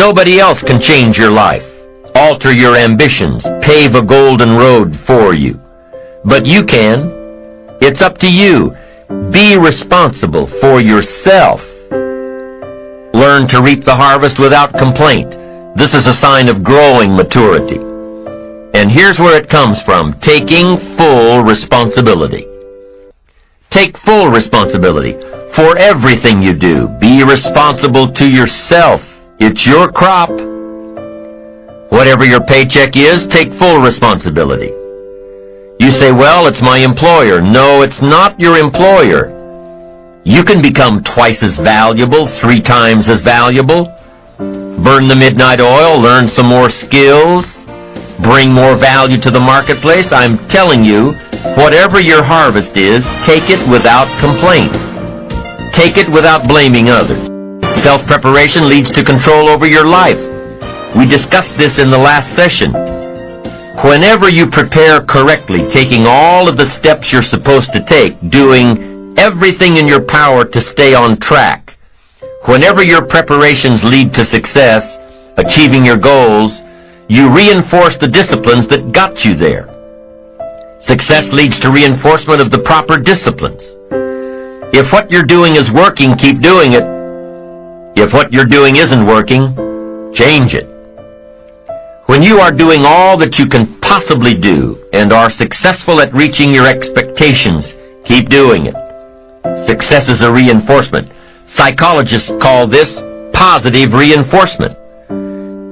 Nobody else can change your life, alter your ambitions, pave a golden road for you. But you can. It's up to you. Be responsible for yourself. Learn to reap the harvest without complaint. This is a sign of growing maturity. And here's where it comes from: taking full responsibility. Take full responsibility for everything you do. Be responsible to yourself. It's your crop. Whatever your paycheck is, take full responsibility. You say, well, it's my employer. No, it's not your employer. You can become twice as valuable, 3 times as valuable. Burn the midnight oil, learn some more skills, bring more value to the marketplace. I'm telling you, whatever your harvest is, take it without complaint. Take it without blaming others. Self-preparation leads to control over your life. We discussed this in the last session. Whenever you prepare correctly, taking all of the steps you're supposed to take, doing everything in your power to stay on track, whenever your preparations lead to success, achieving your goals, you reinforce the disciplines that got you there. Success leads to reinforcement of the proper disciplines. If what you're doing is working, keep doing it. If what you're doing isn't working, change it. When you are doing all that you can possibly do and are successful at reaching your expectations, keep doing it. Success is a reinforcement. Psychologists call this positive reinforcement.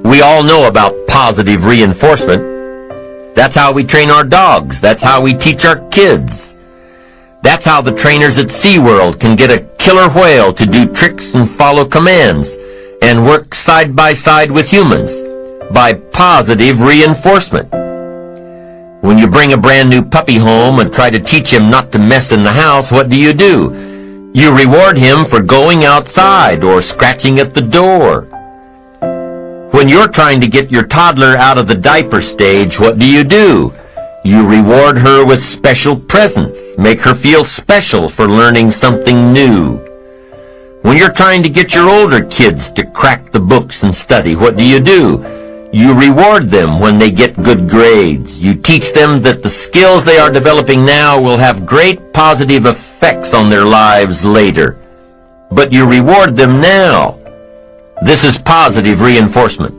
We all know about positive reinforcement. That's how we train our dogs. That's how we teach our kids. That's how the trainers at SeaWorld can get a killer whale to do tricks and follow commands and work side by side with humans, by positive reinforcement. When you bring a brand new puppy home and try to teach him not to mess in the house, what do? You reward him for going outside or scratching at the door. When you're trying to get your toddler out of the diaper stage, what do? You reward her with special presents, make her feel special for learning something new. When you're trying to get your older kids to crack the books and study, what do? You reward them when they get good grades. You teach them that the skills they are developing now will have great positive effects on their lives later. But you reward them now. This is positive reinforcement.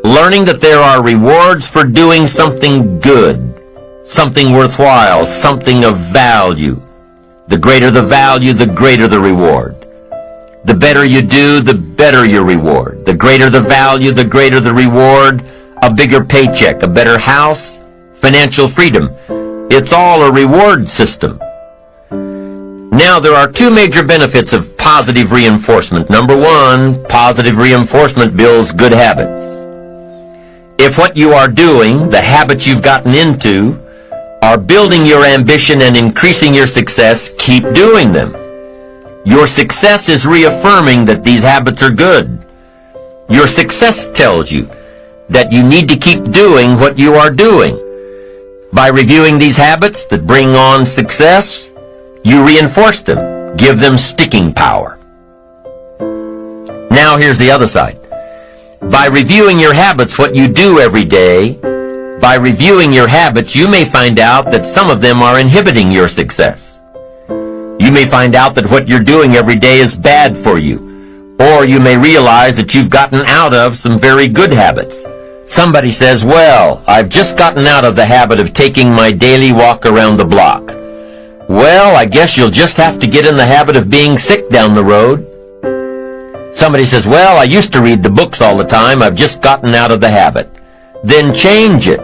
Learning that there are rewards for doing something good, something worthwhile, something of value. The greater the value, the greater the reward. The better you do, the better your reward. The greater the value, the greater the reward. A bigger paycheck, a better house, financial freedom. It's all a reward system. Now, there are 2 major benefits of positive reinforcement. Number 1, positive reinforcement builds good habits. If what you are doing, the habits you've gotten into, are building your ambition and increasing your success, keep doing them. Your success is reaffirming that these habits are good. Your success tells you that you need to keep doing what you are doing. By reviewing these habits that bring on success, you reinforce them, give them sticking power. Now here's the other side. By reviewing your habits, what you do every day, by reviewing your habits, you may find out that some of them are inhibiting your success. You may find out that what you're doing every day is bad for you. Or you may realize that you've gotten out of some very good habits. Somebody says, well, I've just gotten out of the habit of taking my daily walk around the block. Well, I guess you'll just have to get in the habit of being sick down the road. Somebody says, well, I used to read the books all the time. I've just gotten out of the habit. Then change it.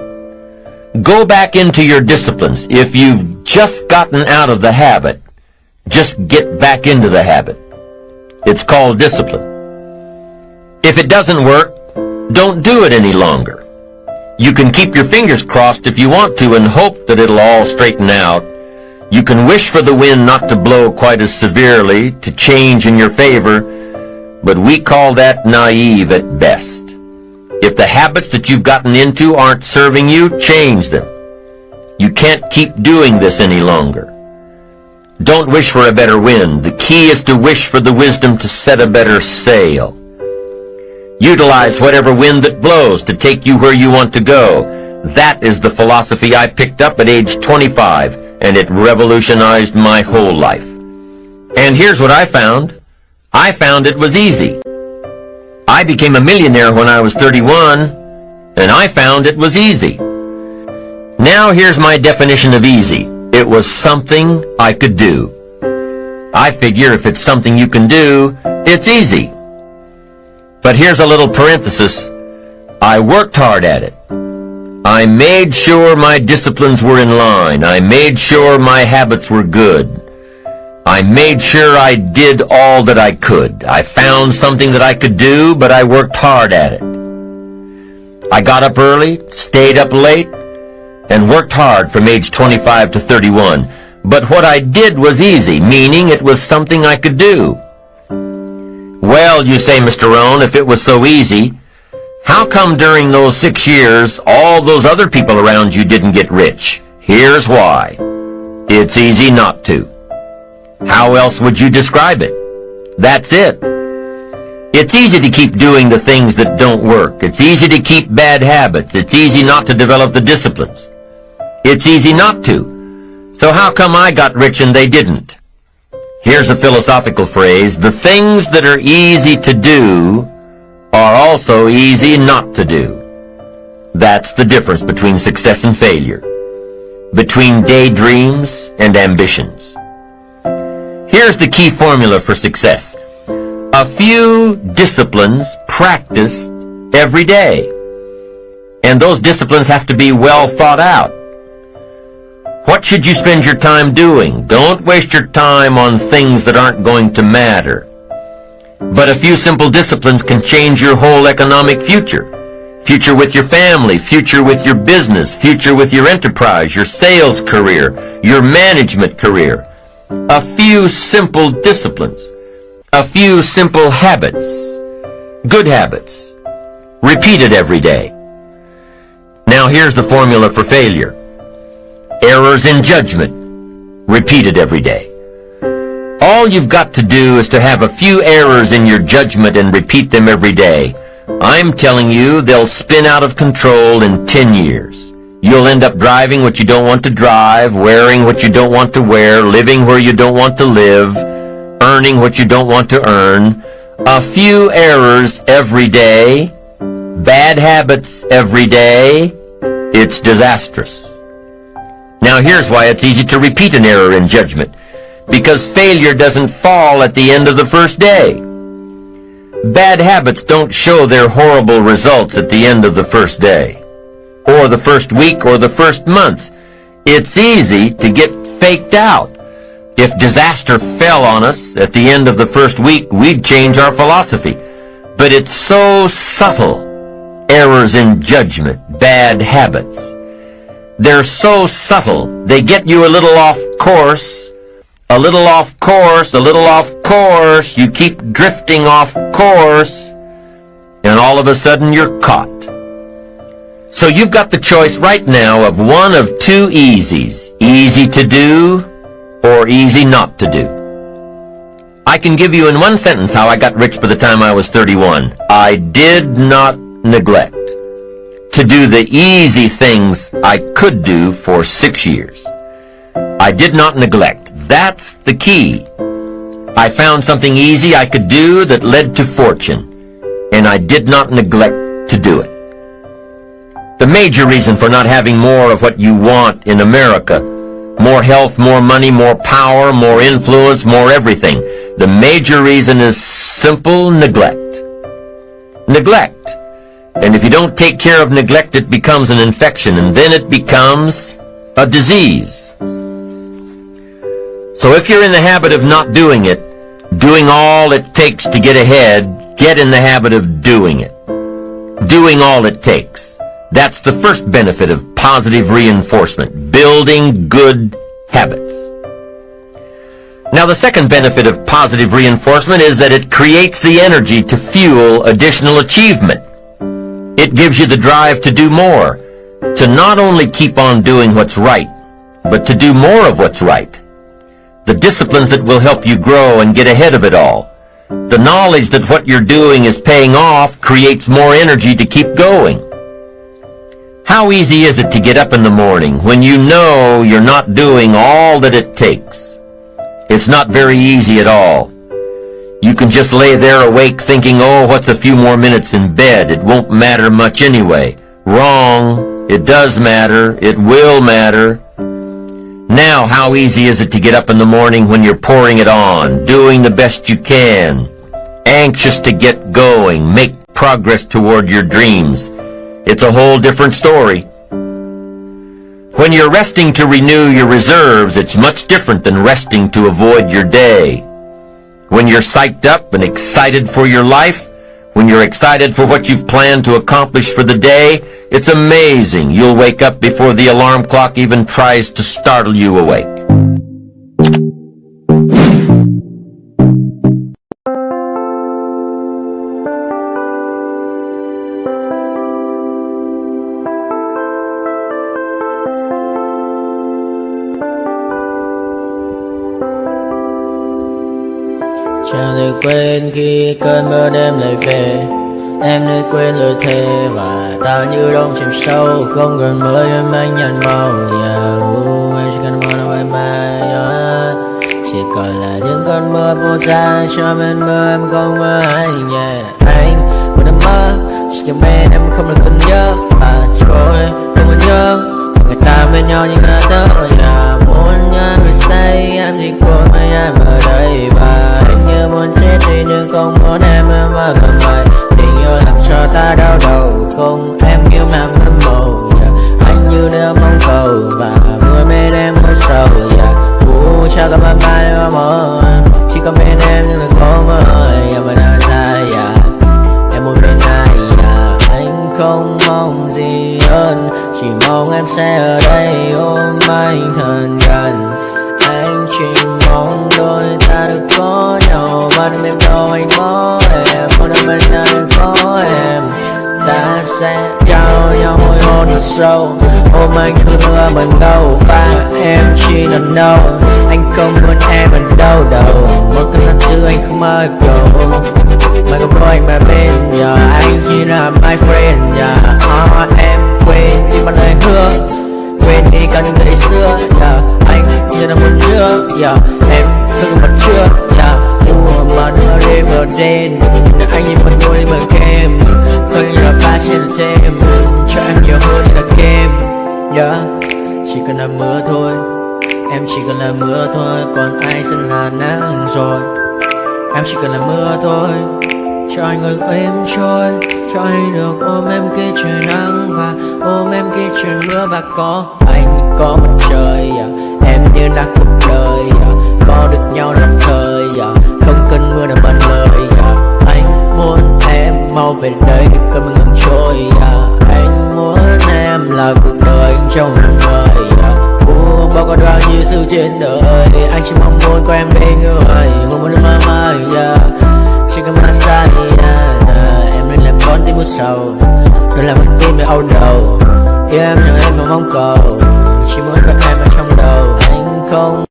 Go back into your disciplines. If you've just gotten out of the habit, just get back into the habit. It's called discipline. If it doesn't work, don't do it any longer. You can keep your fingers crossed if you want to and hope that it'll all straighten out. You can wish for the wind not to blow quite as severely, to change in your favor, but we call that naive at best. If the habits that you've gotten into aren't serving you, change them. You can't keep doing this any longer. Don't wish for a better wind. The key is to wish for the wisdom to set a better sail. Utilize whatever wind that blows to take you where you want to go. That is the philosophy I picked up at age 25, and it revolutionized my whole life. And here's what I found. I found it was easy. I became a millionaire when I was 31, and I found it was easy. Now here's my definition of easy. It was something I could do. I figure if it's something you can do, it's easy. But here's a little parenthesis. I worked hard at it. I made sure my disciplines were in line. I made sure my habits were good. I made sure I did all that I could. I found something that I could do, but I worked hard at it. I got up early, stayed up late, and worked hard from age 25 to 31. But what I did was easy, meaning it was something I could do. Well, you say, Mr. Rohn, if it was so easy, how come during those 6 years all those other people around you didn't get rich? Here's why. It's easy not to. How else would you describe it? That's it. It's easy to keep doing the things that don't work. It's easy to keep bad habits. It's easy not to develop the disciplines. It's easy not to. So how come I got rich and they didn't? Here's a philosophical phrase. The things that are easy to do are also easy not to do. That's the difference between success and failure, between daydreams and ambitions. Here's the key formula for success. A few disciplines practiced every day. And those disciplines have to be well thought out. What should you spend your time doing? Don't waste your time on things that aren't going to matter. But a few simple disciplines can change your whole economic future. Future with your family, future with your business, future with your enterprise, your sales career, your management career. A few simple disciplines. A few simple habits. Good habits. Repeated every day. Now here's the formula for failure. Errors in judgment. Repeated every day. All you've got to do is to have a few errors in your judgment and repeat them every day. I'm telling you, they'll spin out of control in 10 years. You'll end up driving what you don't want to drive, wearing what you don't want to wear, living where you don't want to live, earning what you don't want to earn. A few errors every day, bad habits every day, it's disastrous. Now here's why it's easy to repeat an error in judgment. Because failure doesn't fall at the end of the first day. Bad habits don't show their horrible results at the end of the first day, or the first week, or the first month. It's easy to get faked out. If disaster fell on us at the end of the first week, we'd change our philosophy. But it's so subtle. Errors in judgment, bad habits. They're so subtle, they get you a little off course, a little off course, a little off course. You keep drifting off course, and all of a sudden you're caught. So you've got the choice right now of one of two easies. Easy to do or easy not to do. I can give you in one sentence how I got rich by the time I was 31. I did not neglect to do the easy things I could do for 6 years. I did not neglect. That's the key. I found something easy I could do that led to fortune, and I did not neglect to do it. The major reason for not having more of what you want in America, more health, more money, more power, more influence, more everything, the major reason is simple neglect. Neglect. And if you don't take care of neglect, it becomes an infection, and then it becomes a disease. So if you're in the habit of not doing it, doing all it takes to get ahead, get in the habit of doing it. Doing all it takes. That's the first benefit of positive reinforcement, building good habits. Now the second benefit of positive reinforcement is that it creates the energy to fuel additional achievement. It gives you the drive to do more, to not only keep on doing what's right, but to do more of what's right. The disciplines that will help you grow and get ahead of it all. The knowledge that what you're doing is paying off creates more energy to keep going. How easy is it to get up in the morning when you know you're not doing all that it takes? It's not very easy at all. You can just lay there awake thinking, oh, what's a few more minutes in bed? It won't matter much anyway. Wrong. It does matter. It will matter. Now, how easy is it to get up in the morning when you're pouring it on, doing the best you can, anxious to get going, make progress toward your dreams? It's a whole different story. When you're resting to renew your reserves, it's much different than resting to avoid your day. When you're psyched up and excited for your life, when you're excited for what you've planned to accomplish for the day, it's amazing. You'll wake up before the alarm clock even tries to startle you awake. Chẳng thể quên khi cơn mưa đêm lại về. Em đã quên lời thề và ta như đông chìm sâu, không còn mơ em anh nhạt màu. Em chỉ cần mơ bye bye. Chỉ còn là những cơn mưa vô giá cho bên mơ em không mơ anh. Anh một đêm mơ chỉ cần bên em không được cần nhớ và trôi không muốn nhớ người ta bên nhau nhưng đã tới. Muốn nhớ về say em chỉ cuối mấy em ở đây và anh như muốn chết đi nhưng không muốn em mà mày. Tình yêu làm cho ta đau đầu không em yêu mà hâm mộ. Anh như đêm mong cầu và mưa bên em mưa sầu. Chào các bạn bye em mơ chỉ có bên em nhưng là có mơ em mà đang dài. Em một bên này anh không mong gì hơn, chỉ mong em sẽ ở đây ôm anh thật gần. Anh chỉ mong đôi ta được có nhau mà đừng em đâu anh có em, một đêm bên anh có em. Ta sẽ trao nhau môi hôn thật sâu, ôm anh cứ mưa bằng đâu và em chỉ lần đâu. Anh không muốn em ở đâu đâu, một cơn nắng tư anh không mơ cầu. Mà không có anh mà bên giờ anh chỉ là my friend. Em quên đi bao lời hứa, quên đi cả những ngày xưa. Anh như là một trước, em thương mặt trước. Mà đưa đêm ở đêm, anh nhìn mặt đôi mà kem, không như là ba trên thêm, cho em nhiều hơn như là kem. Chỉ cần là mưa thôi, em chỉ cần là mưa thôi, còn ai sẽ là nắng rồi. Em chỉ cần là mưa thôi, cho anh ngồi êm trôi, cho anh được ôm em khi trời nắng và ôm em khi trời mưa. Và có anh có mặt trời, em như là cuộc đời, có được nhau đồng thời, không cần mưa để bận lời. Anh muốn em mau về đây để cơn mưa ngừng trôi. Anh muốn em là cuộc đời trong một người. Bao có bao nhiêu sự trên đời, anh chỉ mong muốn có em bên người. Một đêm mơ mơ, chỉ cần mà sai. Em nên làm con tim mưa sầu, nên làm con tim để âu đầu. Yêu em nhưng em mà mong cầu, chỉ muốn có em ở trong đầu. Anh không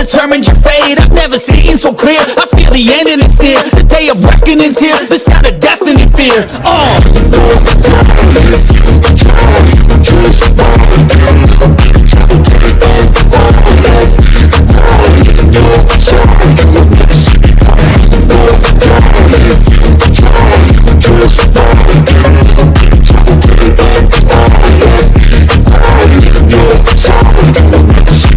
determined your fate. I've never seen so clear. I feel the end and it's near. The day of reckoning's here. The sound of deafening fear.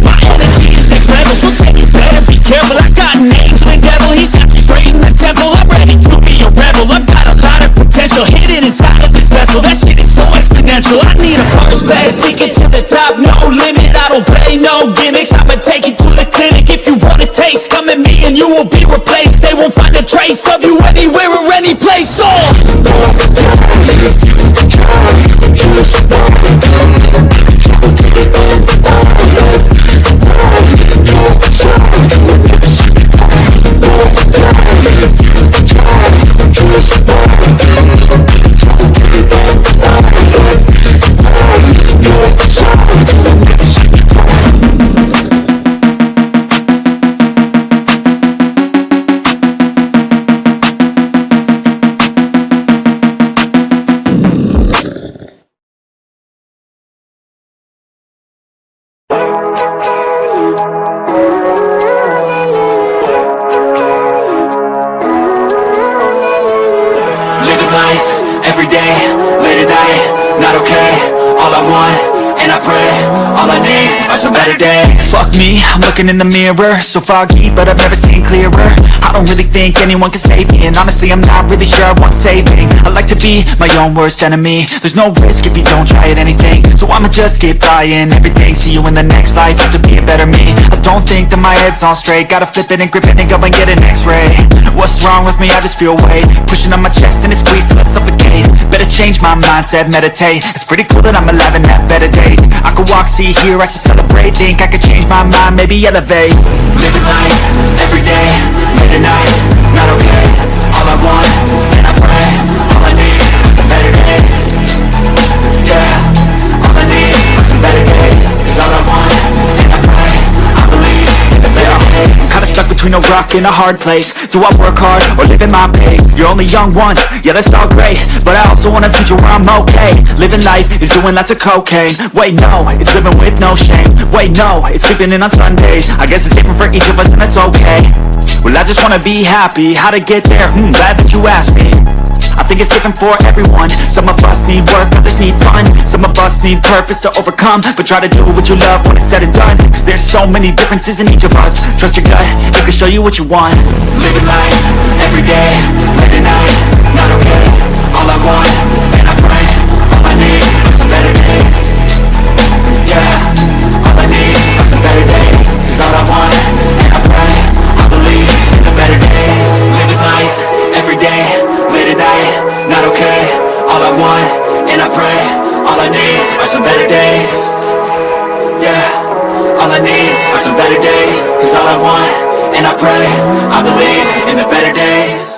My energy is next level, so then you better be careful. I got an angel and devil, he's not straight in the temple. I'm ready to be a rebel. I've got a lot of potential hidden inside of this vessel. That shit is so exponential. I need a first class ticket to the top, no limit. I don't play no gimmicks. I'ma take you to the clinic. If you want a taste, come at me and you will be replaced. They won't find a trace of you anywhere or any place. Living life, every day, late at night, not okay. All I want, and I pray, all I need are some better days. Fuck me, I'm looking in the mirror, so foggy, but I've never seen clearer. I don't really think anyone can save me, and honestly I'm not really sure I want saving. I like to be my own worst enemy. There's no risk if you don't try at anything, so I'ma just get buying everything. See you in the next life, have to be a better me. I don't think that my head's on straight, gotta flip it and grip it and go and get an x-ray. What's wrong with me? I just feel weight pushing on my chest and it squeezed till I suffocate. Better change my mindset, meditate. It's pretty cool that I'm alive and have better days. I could walk, see, hear, I should celebrate. Think I could change my mind, maybe elevate. Living life, every day, late at night, not okay. All I want, and I pray, all I need are some better days. Yeah, all I need are some better days. 'Cause all I want, and I pray, I believe in the better days. I'm kinda stuck between a rock and a hard place. Do I work hard or live at my pace? You're only young once, yeah that's all great, but I also want a future where I'm okay. Living life is doing lots of cocaine. Wait no, it's living with no shame. Wait no, it's sleeping in on Sundays. I guess it's different for each of us and it's okay. Well I just wanna be happy, how to get there? Glad that you asked me. I think it's different for everyone. Some of us need work, others need fun. Some of us need purpose to overcome. But try to do what you love when it's said and done, 'cause there's so many differences in each of us. Trust your gut, it can show you what you want. Living life, every day, late at night, not okay. All I want, and I pray, all I need are some better days. Yeah, all I need are some better days. 'Cause all I want, and I pray, I believe in the better days. Living life, every day, late at night, not okay. All I want, and I pray, all I need are some better days. Yeah, all I need are some better days. 'Cause all I want, and I pray, I believe in the better days.